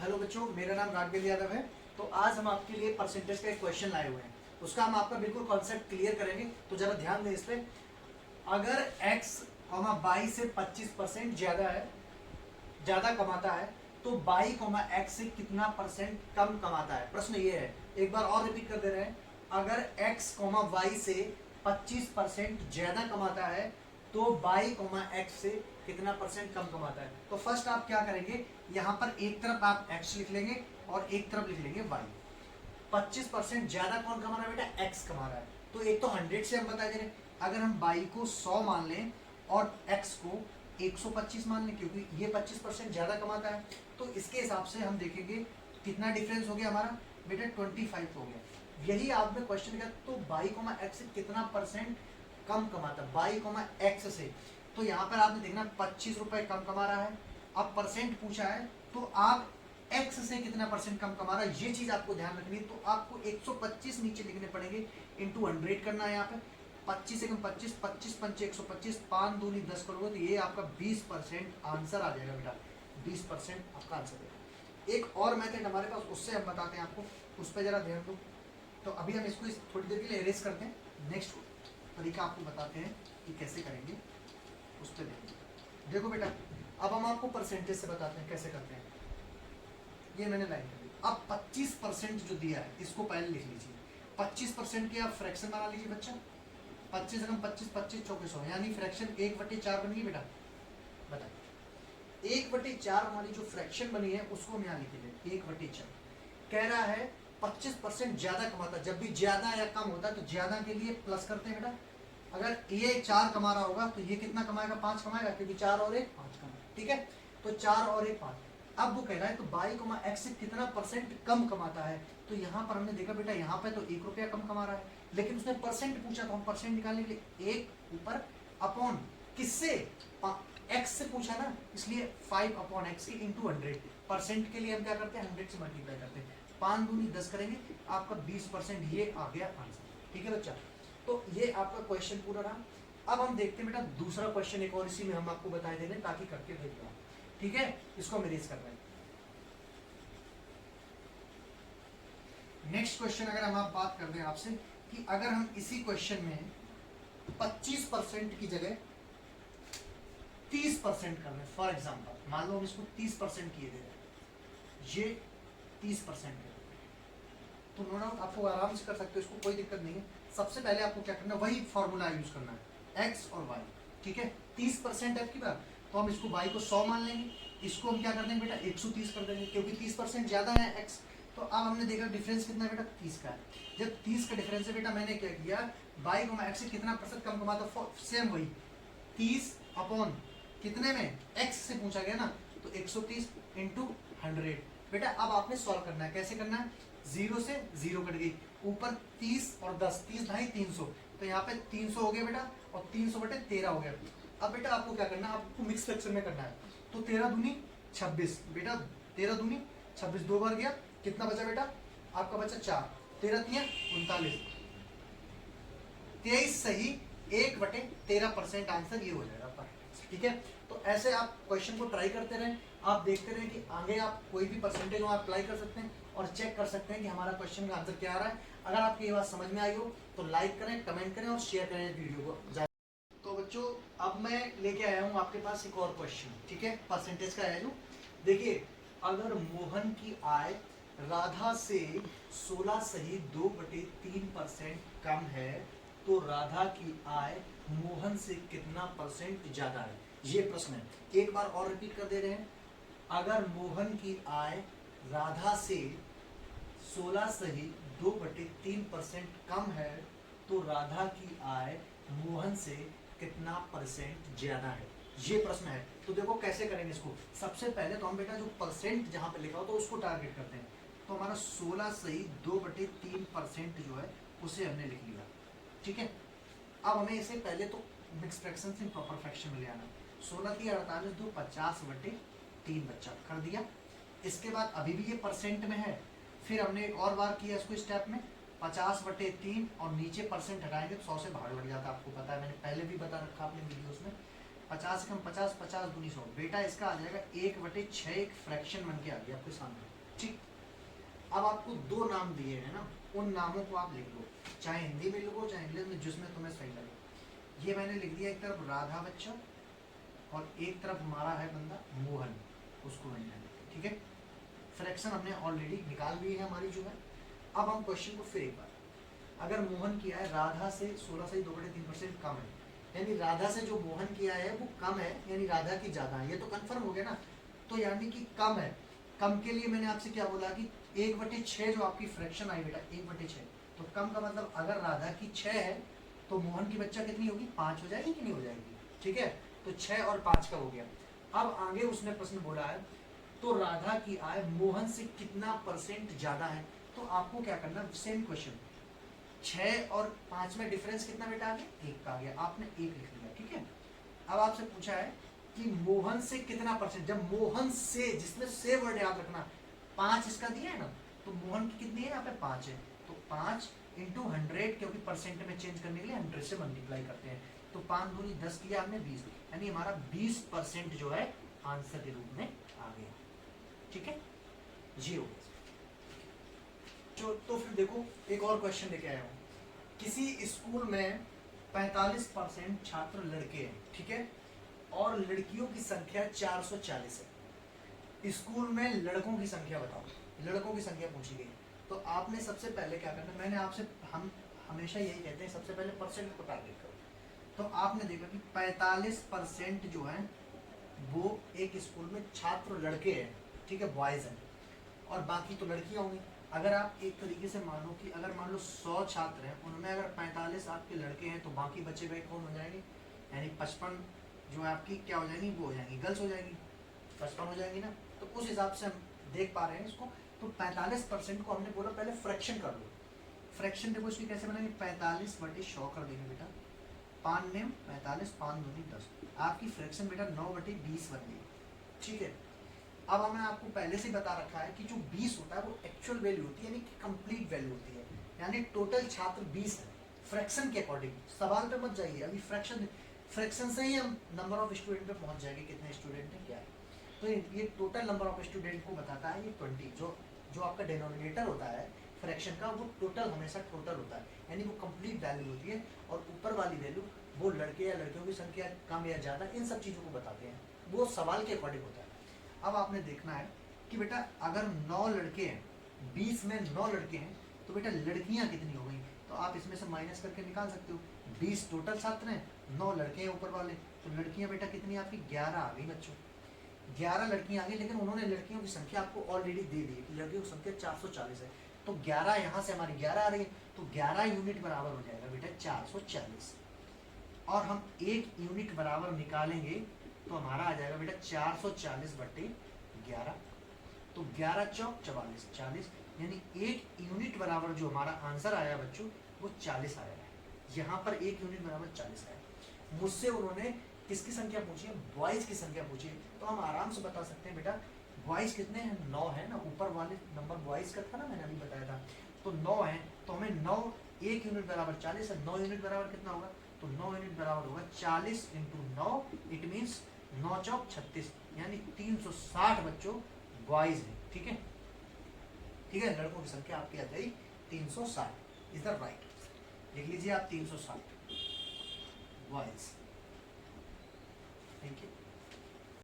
Hello बच्चों, मेरा नाम राघवेंद्र यादव है। तो आज हम आपके लिए परसेंटेज का एक क्वेश्चन लाए हुए हैं। उसका हम आपका बिल्कुल कॉन्सेप्ट क्लियर करेंगे। तो जरा ध्यान दें इस पे। अगर x, y से 25% ज्यादा है, ज्यादा कमाता है, तो y, x से कितना परसेंट कम कमाता है। प्रश्न ये है, एक बार और रिपीट कर दे रहे हैं। अगर x, y से 25% ज्यादा कमाता है, तो y, x से कितना परसेंट कम कमाता है। तो फर्स्ट आप क्या करेंगे, यहाँ पर एक तरफ आप x लिख लेंगे और एक तरफ लिख लेंगे y। 25% ज्यादा कौन कमा रहा है बेटा, x कमा रहा है। तो एक तो 100 से हम बता दे रहे हैं। अगर हम y को 100 मान लें और x को 125 मान लें, क्योंकि ये 25% ज्यादा कमाता है, तो इसके हिसाब से हम देखेंगे कितना डिफरेंस हो गया हमारा बेटा, 25 हो गया। यही आपने क्वेश्चन किया, तो y, x से कितना परसेंट कम कमाता है, y, x से। तो यहाँ पर आपने देखना 25 रुपए कम कमा रहा है। अब परसेंट पूछा है, तो आप x से कितना परसेंट कम कमा रहा है, ये चीज आपको ध्यान रखनी है। तो आपको 125 नीचे लिखने पड़ेंगे, इंटू 100 करना है। यहाँ पे 25 से कम 25, 25 पंचे 125, 5 दूनी 10 करोगे तो ये आपका 20% आंसर आ जाएगा बेटा। 20% आपका आंसर है। एक और मेथड हमारे पास, उससे हम बताते हैं आपको, उस पर जरा ध्यान दो। तो अभी हम इसको थोड़ी देर के लिए एरेज करते हैं। नेक्स्ट तरीका आपको बताते हैं कि कैसे करेंगे, उस पर देखिए। देखो बेटा, अब हम आपको परसेंटेज से बताते हैं कैसे करते हैं। ये मैंने लाइन कर दी। अब 25% जो दिया है, इसको पहले लिख लीजिए। 25% की आप फ्रैक्शन बना लीजिए बच्चा। 25 से कम 25, 25 चौके 100, यानी फ्रैक्शन 1/4 बन गई बेटा। बताइए, 1/4 हमारी जो फ्रैक्शन बनी है, उसको हम यहाँ लिखेंगे 1/4। कह रहा है 25% ज्यादा कमाता है। जब भी ज्यादा या कम होता है तो ज्यादा के लिए प्लस करते हैं बेटा। अगर ये 4 कमा रहा होगा तो ये कितना कमाएगा, 5 कमाएगा, क्योंकि 4 और 1 5 कमाएगा। ठीक है, तो 4 और 1 5। अब वो कह रहा है तो y, x से कितना परसेंट कम कमाता है। तो यहाँ पर हमने देखा बेटा, यहाँ पे तो 1 रुपया कम कमा रहा है, लेकिन उसने परसेंट पूछा, तो हम परसेंट निकालने के लिए 1 ऊपर अपॉन किससे, x से पूछा ना, इसलिए 5/x इंटू 100। परसेंट के लिए हम क्या करते हैं, 100 से मल्टीप्लाई करते हैं। 5 दूनी 10 करेंगे, आपका 20% ये आ गया आंसर। ठीक है बच्चा, तो ये आपका क्वेश्चन पूरा रहा। अब हम देखते हैं बेटा दूसरा क्वेश्चन, एक और इसी में हम आपको बता दे रहे हैं ताकि करके भेज दो। ठीक है, इसको हम इरेज कर रहे हैं। नेक्स्ट क्वेश्चन अगर हम आप बात कर दें आपसे कि अगर हम इसी क्वेश्चन में 25% की जगह 30% कर रहे हैं, फॉर एग्जाम्पल मान लो हम इसको 30% किए दे रहे हैं, ये 30% है, तो नो डाउट आपको आराम से कर सकते हो, इसको कोई दिक्कत नहीं है। सबसे पहले आपको क्या करना है, वही फॉर्मूला यूज करना है, x और y। ठीक है, 30% है आपकी बात, तो हम इसको y को 100 मान लेंगे, इसको हम क्या कर देंगे बेटा 130 कर देंगे, क्योंकि 30% ज्यादा है x। तो अब हमने देखा डिफरेंस कितना है बेटा, 30 का है। जब 30 का डिफरेंस है बेटा, मैंने क्या किया, y, x से कितना परसेंट कम कमाता, सेम वही 30 अपॉन कितने में, x से पूछा गया ना, तो 130 इंटू 100। बेटा अब आपने सॉल्व करना है, कैसे करना है, 0 से 0 कट गई, ऊपर 30 और 10, 30 ढाई 300, तो यहाँ पे 300 हो गया बेटा, और 300/13 हो गया। अब बेटा आपको क्या करना है, आपको मिक्स फ्रैक्शन में करना है। तो 13 दूनी 26 बेटा, 13 दूनी 26, 2 बार गया, कितना बचा बेटा, आपका बचा 4, 13 तिया 39, 23 सही, 1/13% आंसर ये हो जाएगा आपका। ठीक है, तो ऐसे आप क्वेश्चन को ट्राई करते रहें, आप देखते रहें कि आगे आप कोई भी परसेंटेज आप अप्लाई कर सकते हैं और चेक कर सकते हैं कि हमारा क्वेश्चन का आंसर क्या आ रहा है। अगर आपकी ये बात समझ में आई हो तो लाइक करें, कमेंट करें और शेयर करें वीडियो को। तो बच्चों अब मैं लेके आया हूँ आपके पास एक और क्वेश्चन। ठीक है, परसेंटेज का है जो, देखिए अगर मोहन की आय राधा से 16 सही 2/3% कम है, तो राधा की आय मोहन से कितना परसेंट ज्यादा है, ये प्रश्न है। एक बार और रिपीट कर दे रहे हैं, अगर मोहन की आय राधा से 16 सही 2/3% कम है, तो राधा की आय मोहन से कितना परसेंट ज्यादा है, ये प्रश्न है। तो देखो कैसे करेंगे इसको। सबसे पहले तो हम बेटा जो परसेंट जहां पे लिखा हो तो उसको टारगेट करते हैं। तो हमारा 16 सही 2/3% जो है उसे हमने लिख लिया। ठीक है, अब हमें इसे पहले तो मिक्स फ्रैक्शन से प्रॉपर फ्रैक्शन में ले आना। 16 की 48 2 50/3 बच्चा कर दिया। इसके बाद अभी भी ये परसेंट में है, फिर हमने एक और बार किया इसको स्टेप में, 50/3 और नीचे परसेंट हटाएंगे तो 100 से भाग लग जाता है, आपको पता है, मैंने पहले भी बता रखा अपने वीडियोस में। 50 कम 50, 50 दूनी 100, बेटा इसका आ जाएगा 1/6 एक फ्रैक्शन बन के आ गया आपके सामने। ठीक, अब आपको दो नाम दिए हैं ना, उन नामों को आप लिख लो, चाहे हिंदी में लिखो चाहे इंग्लिश में, जिसमें तुम्हें सही लगे। ये मैंने लिख दिया, एक तरफ राधा बच्चा और एक तरफ हमारा है बंदा मोहन, उसको बन जाएगा। ठीक है, फ्रैक्शन हमने ऑलरेडी निकाल ली है हमारी जो है। अब हम क्वेश्चन को फिर एक बार, अगर मोहन किया है राधा से 16 से 2/3% कम है, यानी राधा से जो मोहन किया है वो कम है, यानी राधा की ज्यादा है, ये तो कंफर्म हो गया ना। तो यानी कि कम है, कम के लिए मैंने आपसे क्या बोला कि 1/6 जो आपकी फ्रैक्शन आई बेटा 1/6, तो कम का मतलब अगर राधा की 6 है तो मोहन की बच्चा कितनी होगी, 5 हो जाएगी कि नहीं हो जाएगी। ठीक है, तो 6 और 5 का हो गया। अब आगे उसने प्रश्न बोला है तो राधा की आय मोहन से कितना % ज्यादा है, तो आपको क्या करना, सेम क्वेश्चन, 6 और 5 में डिफरेंस कितना बेटा आ गया, 1 का आ गया, आपने 1 लिख लिया। ठीक है, अब आपसे पूछा है कि मोहन से कितना %, जब मोहन से, जिसमें से वर्ड याद रखना, 5 इसका दिया है ना, तो मोहन की कितनी है, यहाँ पे 5 है, तो 5 इंटू 100, क्योंकि परसेंट में चेंज करने के लिए 100 से मल्टीप्लाई करते हैं, तो 5 दूनी 10 किया हमने 20, यानी हमारा 20% जो है आंसर के रूप में आ गया। ठीक है, जी हो गया। तो फिर देखो एक और क्वेश्चन लेके आया हूँ, किसी स्कूल में 45% छात्र लड़के हैं, ठीक है, और लड़कियों की संख्या 440 है। स्कूल में लड़कों की संख्या बताओ, लड़कों की संख्या पूछी गई, तो आपने सबसे पहले क्या करना, मैंने आपसे, हम हमेशा यही कहते हैं सबसे पहले परसेंट को टारगेट करो, तो आपने देखा कि 45% जो है वो एक स्कूल में छात्र लड़के हैं, ठीक है, बॉयज हैं, और बाकी तो लड़कियां होंगी। अगर आप एक तरीके से मानो कि अगर मान लो 100 छात्र हैं, उनमें अगर 45 आपके लड़के हैं, तो बाकी बचे हुए कौन हो जाएंगे, यानी 55 जो है आपकी क्या हो जाएंगी, वो हो जाएंगी, गर्ल्स हो जाएंगी, 55 हो जाएंगी ना। तो उस हिसाब से हम देख पा रहे हैं इसको। तो 45% को हमने बोला पहले फ्रैक्शन कर लो, फ्रैक्शन देखो इसकी कैसे बनाएंगे, 45/100 कर देंगे बेटा, 5 नेम 45, 5 दूनी 10, आपकी फ्रैक्शन बेटा 9/20 बन गई। ठीक है, अब हमें आपको पहले से बता रखा है कि जो 20 होता है वो एक्चुअल वैल्यू होती है, यानी कि कंप्लीट वैल्यू होती है, यानी टोटल छात्र 20 है फ्रैक्शन के अकॉर्डिंग। सवाल पे मत जाइए, अभी फ्रैक्शन से ही हम नंबर ऑफ स्टूडेंट पे पहुंच जाएंगे, कितने स्टूडेंट हैं क्या है। तो ये टोटल नंबर ऑफ स्टूडेंट को बताता है, ये 20, जो आपका डिनोमिनेटर होता है फ्रैक्शन का, वो टोटल हमेशा टोटल होता है, यानी वो कंप्लीट वैल्यू होती है, और ऊपर वाली वैल्यू वो लड़के या लड़कियों की संख्या कम या ज़्यादा, इन सब चीज़ों को बताते हैं, वो सवाल के अकॉर्डिंग होता है। अब आपने देखना है कि बेटा अगर 9 लड़के हैं, 20 में 9 लड़के हैं, तो बेटा लड़कियां कितनी हो गई, तो आप इसमें से माइनस करके निकाल सकते हो। 20 टोटल छात्र हैं, 9 लड़के हैं ऊपर वाले, तो लड़कियां बेटा कितनी आपकी 11 आ गई बच्चों, 11 लड़कियां आ गई, लेकिन उन्होंने लड़कियों की संख्या आपको ऑलरेडी दे दी कि लड़कियों की संख्या 440 है, तो 11 यहाँ से हमारी 11 आ रही है, तो 11 यूनिट बराबर हो जाएगा बेटा 440, और हम 1 यूनिट बराबर निकालेंगे तो हमारा आ जाएगा बेटा 440/11, तो 11 चौक 44, 40, यानी 1 यूनिट बराबर जो हमारा आंसर आया बच्चों वो 40 आया है। यहाँ पर 1 यूनिट बराबर 40 आया। मुझसे उन्होंने किसकी संख्या पूछी है, बॉयज की संख्या पूछी है, तो हम आराम से बता सकते हैं बेटा बॉयज कितने हैं, 9 है ना, ऊपर वाले नंबर बॉयज का था ना, मैंने अभी बताया था, तो 9 है, तो हमें 9, 1 यूनिट बराबर 40 है, 9 यूनिट बराबर कितना होगा, तो 9 यूनिट बराबर होगा 40 × 9, इट मीन्स 9 चौक 36, यानी 360 बच्चों बॉयज हैं। ठीक है, ठीक है, लड़कों की संख्या आपकी आ गई 360, इज द राइट, लिख लीजिए आप 360 बॉयज। Thank you.